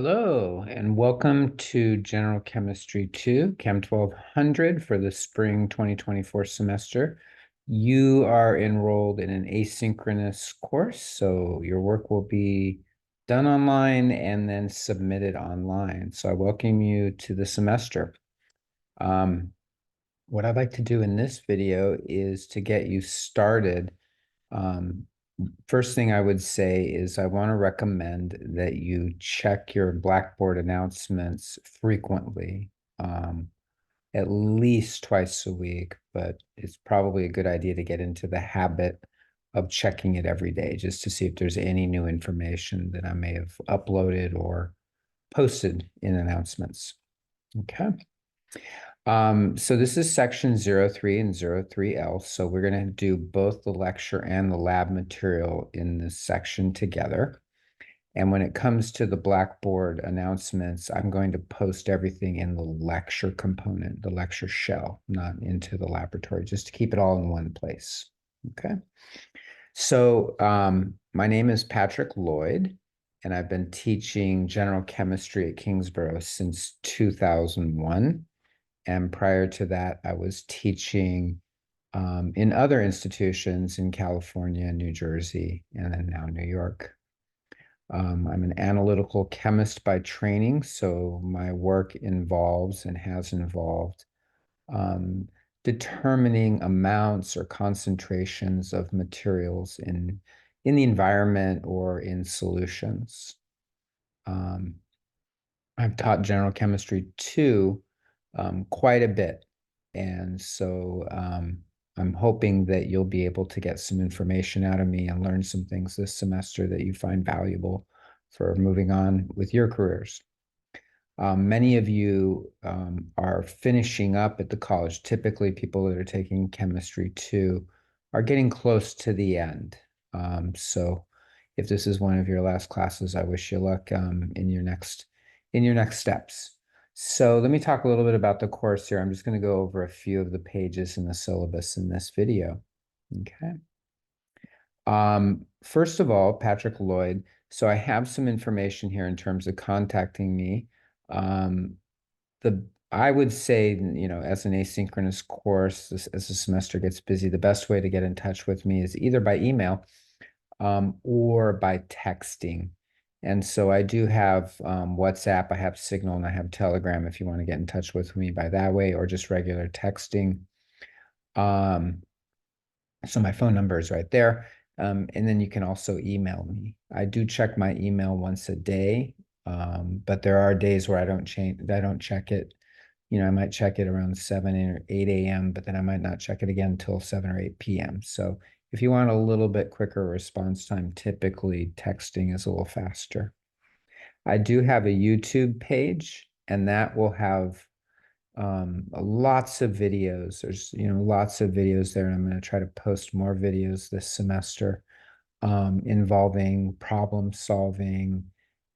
Hello, and welcome to General Chemistry 2, Chem 1200 for the spring 2024 semester. You are enrolled in an asynchronous course, so your work will be done online and then submitted online. So I welcome you to the semester. Um, what I'd like to do in this video is to get you started. First thing I would say is I want to recommend that you check your Blackboard announcements frequently, at least twice a week, but it's probably a good idea to get into the habit of checking it every day just to see if there's any new information that I may have uploaded or posted in announcements. Okay. So this is section 03 and 03L. So we're going to do both the lecture and the lab material in this section together. And when it comes to the Blackboard announcements, I'm going to post everything in the lecture component, the lecture shell, not into the laboratory, just to keep it all in one place. Okay. So my name is Patrick Lloyd, and I've been teaching general chemistry at Kingsborough since 2001. And prior to that, I was teaching in other institutions in California, New Jersey, and then now New York. I'm an analytical chemist by training, so my work involves and has involved um, determining amounts or concentrations of materials in the environment or in solutions. Um, I've taught general chemistry too, quite a bit. And so I'm hoping that you'll be able to get some information out of me and learn some things this semester that you find valuable for moving on with your careers. Many of you are finishing up at the college. Typically, people that are taking chemistry too are getting close to the end. So if this is one of your last classes, I wish you luck in your next steps. So let me talk a little bit about the course here. I'm just going to go over a few of the pages in the syllabus in this video. Okay. First of all, Patrick Lloyd. So I have some information here in terms of contacting me. Um, I would say, as an asynchronous course, as the semester gets busy, the best way to get in touch with me is either by email or by texting. And so I do have WhatsApp, I have Signal, and I have Telegram if you want to get in touch with me by that way, or just regular texting. So my phone number is right there. And then you can also email me. I do check my email once a day, but there are days where I don't check it. I might check it around 7 or 8 a.m., but then I might not check it again until 7 or 8 p.m. So if you want a little bit quicker response time, typically texting is a little faster. I do have a YouTube page, and that will have lots of videos. There's, lots of videos there. And I'm going to try to post more videos this semester involving problem solving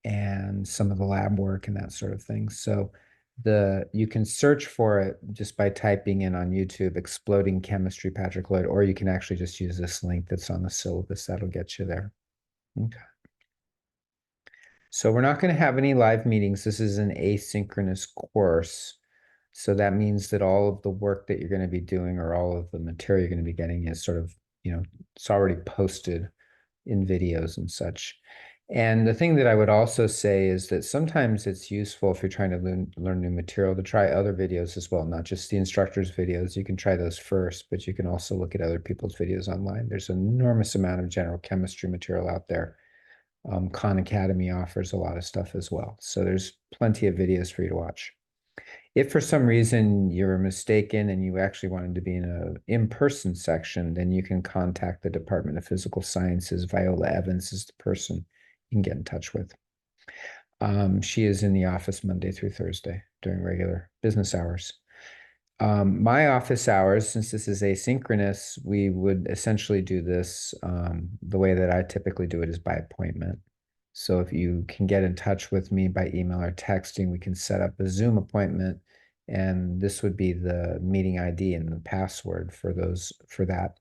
and some of the lab work and that sort of thing. So you can search for it just by typing in on YouTube, Exploding Chemistry Patrick Lloyd, or you can actually just use this link that's on the syllabus. That'll get you there. Okay. So we're not going to have any live meetings. This is an asynchronous course. So that means that all of the work that you're going to be doing or all of the material you're going to be getting is sort of, it's already posted in videos and such. And the thing that I would also say is that sometimes it's useful if you're trying to learn new material to try other videos as well, not just the instructor's videos. You can try those first, but you can also look at other people's videos online. There's an enormous amount of general chemistry material out there. Khan Academy offers a lot of stuff as well. So there's plenty of videos for you to watch. If for some reason you're mistaken and you actually wanted to be in an in-person section, then you can contact the Department of Physical Sciences. Viola Evans is the person you can get in touch with. She is in the office Monday through Thursday during regular business hours. My office hours, since this is asynchronous, we would essentially do this the way that I typically do it is by appointment. So if you can get in touch with me by email or texting, we can set up a Zoom appointment, and this would be the meeting ID and the password for that.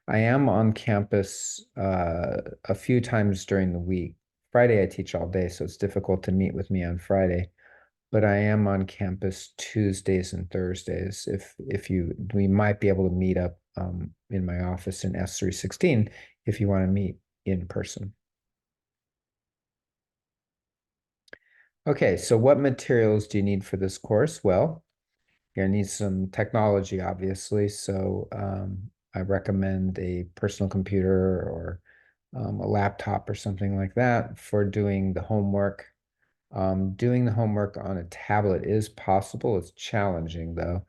I am on campus a few times during the week Friday I teach all day, so it's difficult to meet with me on Friday. But I am on campus Tuesdays and Thursdays. If you we might be able to meet up in my office in S316 if you want to meet in person. Okay, so what materials do you need for this course? Well, you're gonna need some technology, obviously. So I recommend a personal computer or a laptop or something like that for doing the homework. Doing the homework on a tablet is possible. It's challenging, though.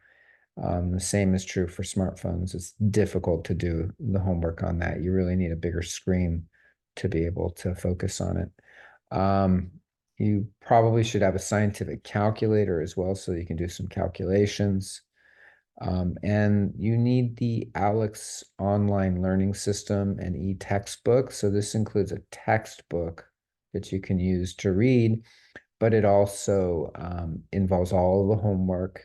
The same is true for smartphones. It's difficult to do the homework on that. You really need a bigger screen to be able to focus on it. Um, you probably should have a scientific calculator as well, so you can do some calculations. And you need the Alex online learning system and e-textbook. So this includes a textbook that you can use to read, but it also involves all of the homework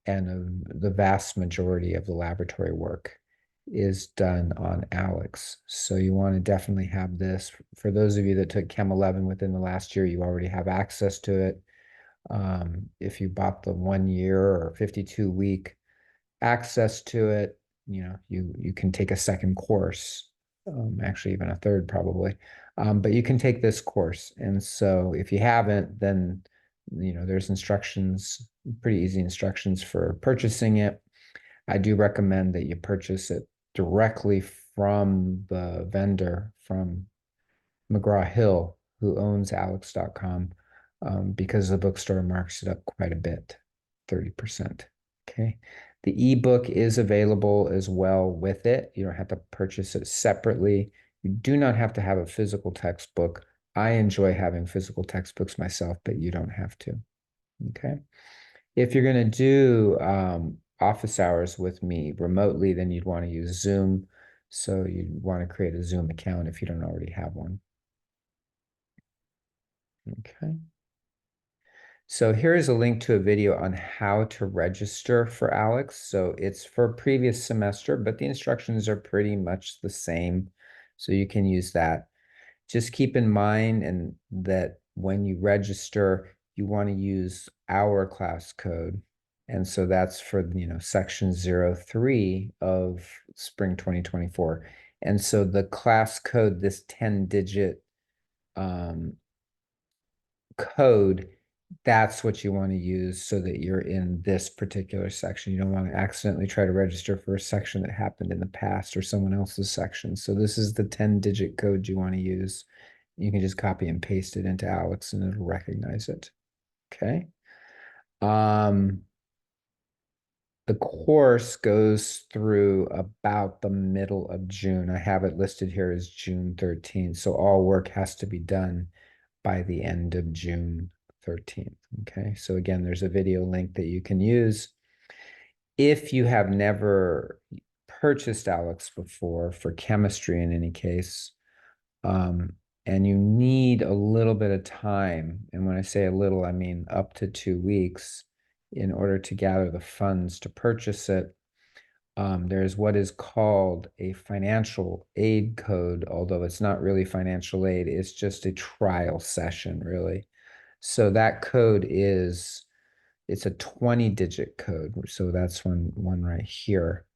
and the vast majority of the laboratory work is done on Alex. So you want to definitely have this. For those of you that took Chem 11 within the last year, you already have access to it. If you bought the 1 year or 52-week access to it, you can take a second course, actually even a third probably. But you can take this course. And so if you haven't, then there's instructions, pretty easy instructions for purchasing it. I do recommend that you purchase it directly from the vendor, from McGraw-Hill, who owns Alex.com, because the bookstore marks it up quite a bit, 30%. Okay. The ebook is available as well with it. You don't have to purchase it separately. You do not have to have a physical textbook. I enjoy having physical textbooks myself, but you don't have to. Okay. If you're going to do office hours with me remotely, then you'd want to use Zoom. So you'd want to create a Zoom account if you don't already have one. Okay. So here is a link to a video on how to register for Alex. So it's for previous semester, but the instructions are pretty much the same. So you can use that. Just keep in mind and that when you register, you want to use our class code. And so that's for, section 03 of spring 2024. And so the class code, this 10-digit code, that's what you want to use so that you're in this particular section. You don't want to accidentally try to register for a section that happened in the past or someone else's section. So this is the 10-digit code you want to use. You can just copy and paste it into Alex and it'll recognize it. Okay. The course goes through about the middle of June. I have it listed here as June 13th. So all work has to be done by the end of June 13th. Okay, so again, there's a video link that you can use. If you have never purchased Alex before for chemistry in any case, and you need a little bit of time, and when I say a little, I mean up to 2 weeks in order to gather the funds to purchase it, there's what is called a financial aid code, although it's not really financial aid, it's just a trial session, really. So that code it's a 20-digit code. So that's one right here.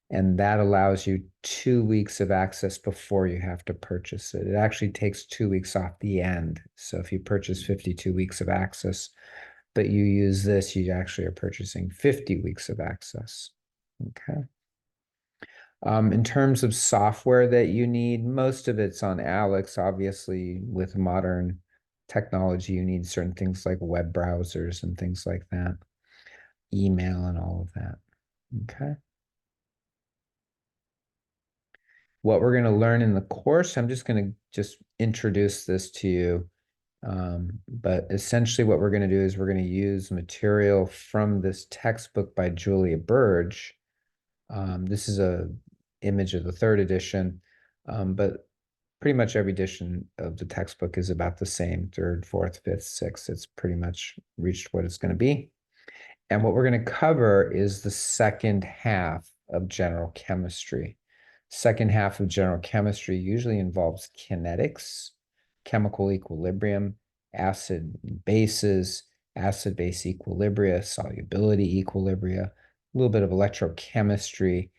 And that allows you 2 weeks of access before you have to purchase it. It actually takes 2 weeks off the end. So if you purchase 52 weeks of access, but you use this, you actually are purchasing 50 weeks of access. Okay. In terms of software that you need, most of it's on Alex. Obviously, with modern technology, you need certain things like web browsers and things like that, email and all of that. Okay. What we're going to learn in the course, I'm just going to just introduce this to you. But essentially what we're going to do is we're going to use material from this textbook by Julia Burge. This is a image of the third edition, but pretty much every edition of the textbook is about the same, third, fourth, fifth, sixth. It's pretty much reached what it's going to be. And what we're going to cover is the second half of general chemistry. Second half of general chemistry usually involves kinetics. chemical equilibrium, acid bases, acid-base equilibria, solubility equilibria, a little bit of electrochemistry,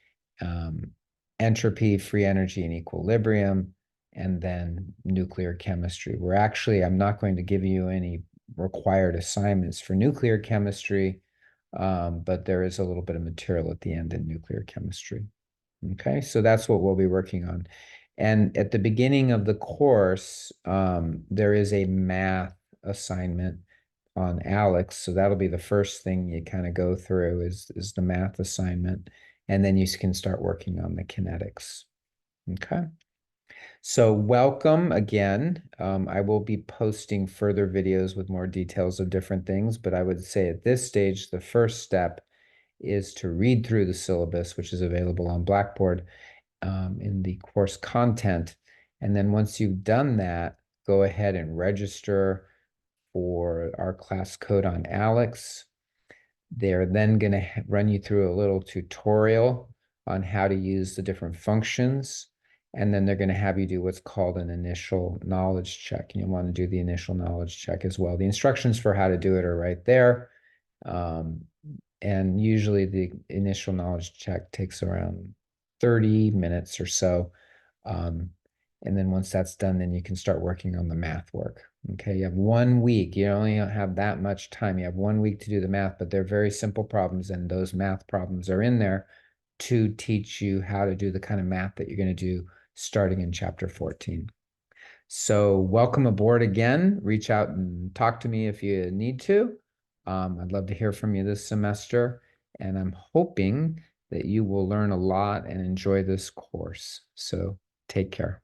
entropy, free energy, and equilibrium, and then nuclear chemistry. I'm not going to give you any required assignments for nuclear chemistry, but there is a little bit of material at the end in nuclear chemistry. Okay, so that's what we'll be working on. And at the beginning of the course, there is a math assignment on Alex. So that'll be the first thing you kind of go through is the math assignment. And then you can start working on the kinetics. Okay. So welcome again. I will be posting further videos with more details of different things, but I would say at this stage, the first step is to read through the syllabus, which is available on Blackboard in the course content. And then once you've done that, go ahead and register for our class code on Alex. They're then going to run you through a little tutorial on how to use the different functions. And then they're going to have you do what's called an initial knowledge check. And you'll want to do the initial knowledge check as well. The instructions for how to do it are right there. And usually the initial knowledge check takes around 30 minutes or so. And then once that's done, then you can start working on the math work. Okay, you have 1 week. You only have that much time. You have 1 week to do the math, but they're very simple problems, and those math problems are in there to teach you how to do the kind of math that you're going to do starting in chapter 14. So welcome aboard again. Reach out and talk to me if you need to. I'd love to hear from you this semester, and I'm hoping that you will learn a lot and enjoy this course. So take care.